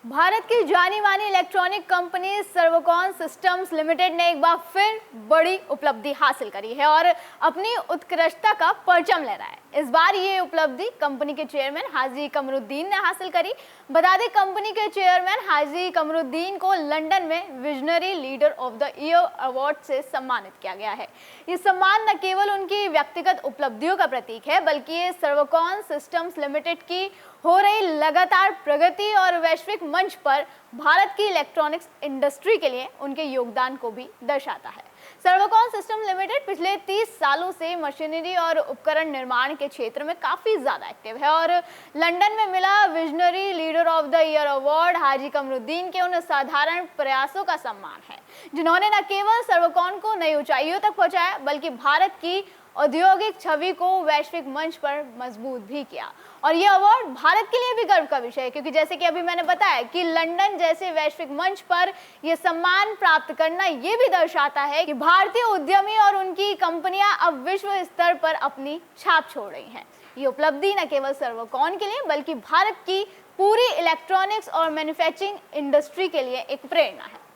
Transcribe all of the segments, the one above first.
भारत की जानी मानी इलेक्ट्रॉनिक कंपनी सर्वकॉन सिस्टम्स लिमिटेड ने एक बार फिर बड़ी उपलब्धि हासिल करी है और अपनी उत्कृष्टता का परचम लहराया है। इस बार ये उपलब्धि कंपनी के चेयरमैन हाजी कमरुद्दीन ने हासिल करी। बता दें, कंपनी के चेयरमैन हाजी कमरुद्दीन को लंदन में visionary leader of the year award से सम्मानित किया गया है। ये सम्मान न केवल उनकी व्यक्तिगत उपलब्धियों का प्रतीक है, बल्कि ये सर्वकॉन सिस्टम्स लिमिटेड की हो रही लगातार प्रगति और वैश्विक मंच पर भारत की इलेक्ट्रॉनिक्स इंडस्ट्री के लिए उनके योगदान को भी दर्शाता है। सर्वकॉन सिस्टम लिमिटेड पिछले 30 सालों से मशीनरी और उपकरण निर्माण के क्षेत्र में काफी ज्यादा एक्टिव है और लंदन में मिला visionary leader of the year award Haji Kamruddin के उन साधारण प्रयासों का सम्मान है जिन्होंने न केवल सर्वकॉन को नई ऊंचाइयों तक पहुंचाया, बल्कि भारत की औद्योगिक छवि को वैश्विक मंच पर मजबूत भी किया। और ये अवार्ड भारत के लिए भी गर्व का विषय है, क्योंकि जैसे कि अभी मैंने बताया कि लंदन जैसे वैश्विक मंच पर यह सम्मान प्राप्त करना ये भी दर्शाता है कि भारतीय उद्यमी और उनकी कंपनियां अब विश्व स्तर पर अपनी छाप छोड़ रही हैं। ये उपलब्धि न केवल सर्वकॉन के लिए बल्कि भारत की पूरी इलेक्ट्रॉनिक्स और मैन्युफैक्चरिंग इंडस्ट्री के लिए एक प्रेरणा है।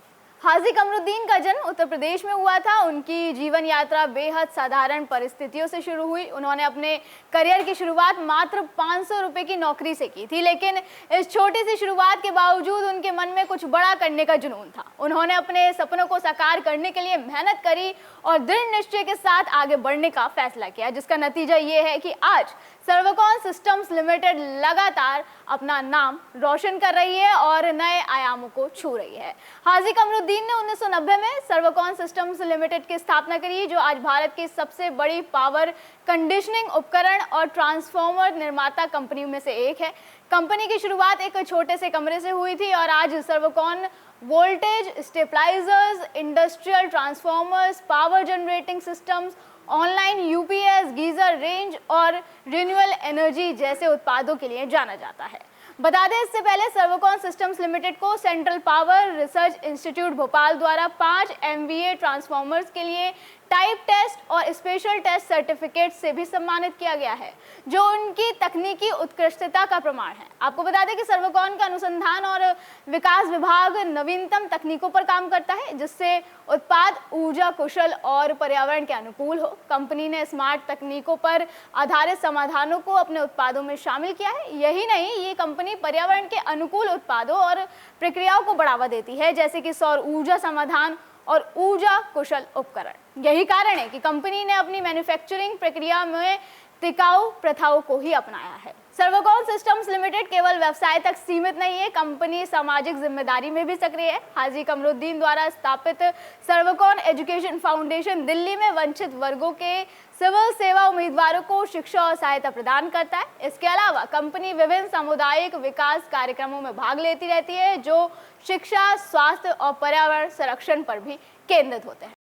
हाजी कमरुद्दीन का जन्म उत्तर प्रदेश में हुआ था। उनकी जीवन यात्रा बेहद साधारण परिस्थितियों से शुरू हुई। उन्होंने अपने करियर की शुरुआत मात्र 500 रुपए की नौकरी से की थी, लेकिन इस छोटी सी शुरुआत के बावजूद उनके मन में कुछ बड़ा करने का जुनून था। उन्होंने अपने सपनों को साकार करने के लिए मेहनत करी और दृढ़ निश्चय के साथ आगे बढ़ने का फैसला किया, जिसका नतीजा ये है कि आज सर्वकॉन सिस्टम्स लिमिटेड लगातार अपना नाम रोशन कर रही है और नए आयामों को छू रही है। हाजी कमरुद्दीन ने 1990 में सर्वकॉन सिस्टम्स लिमिटेड की स्थापना करी, जो आज भारत की सबसे बड़ी पावर कंडीशनिंग उपकरण और ट्रांसफार्मर निर्माता कंपनी में से एक है। कंपनी की शुरुआत एक छोटे से कमरे से हुई थी और आज Servokon voltage stabilisers, industrial transformers, power generating systems, online UPS, geyser range और रिन्यूएबल एनर्जी जैसे उत्पादों के लिए जाना जाता है। बता दें, इससे पहले सर्वकॉन सिस्टम्स लिमिटेड को central power research institute Bhopal द्वारा 5 MVA ट्रांसफार्मर्स के लिए टाइप टेस्ट और स्पेशल टेस्ट सर्टिफिकेट से भी सम्मानित किया गया है, जो उनकी तकनीकी उत्कृष्टता का प्रमाण है। आपको बता दें कि सर्वकॉन का अनुसंधान और विकास विभाग नवीनतम तकनीकों पर काम करता है, जिससे उत्पाद ऊर्जा कुशल और पर्यावरण के अनुकूल हो। कंपनी ने स्मार्ट तकनीकों पर आधारित समाधानों को अपने उत्पादों में शामिल किया है। यही नहीं, ये कंपनी पर्यावरण के अनुकूल उत्पादों और प्रक्रियाओं को बढ़ावा देती है, जैसे कि सौर ऊर्जा समाधान और ऊर्जा कुशल उपकरण। यही कारण है कि कंपनी ने अपनी मैन्युफैक्चरिंग प्रक्रिया में टिकाऊ प्रथाओं को ही अपनाया है। सर्वकॉन सिस्टम्स लिमिटेड केवल व्यवसाय तक सीमित नहीं है, कंपनी सामाजिक जिम्मेदारी में भी सक्रिय है। हाजी कमरुद्दीन द्वारा स्थापित सर्वकॉन एजुकेशन फाउंडेशन दिल्ली में वंचित वर्गों के सिविल सेवा उम्मीदवारों को शिक्षा और सहायता प्रदान करता है। इसके अलावा कंपनी विभिन्न सामुदायिक विकास कार्यक्रमों में भाग लेती रहती है, जो शिक्षा, स्वास्थ्य और पर्यावरण संरक्षण पर भी केंद्रित होते हैं।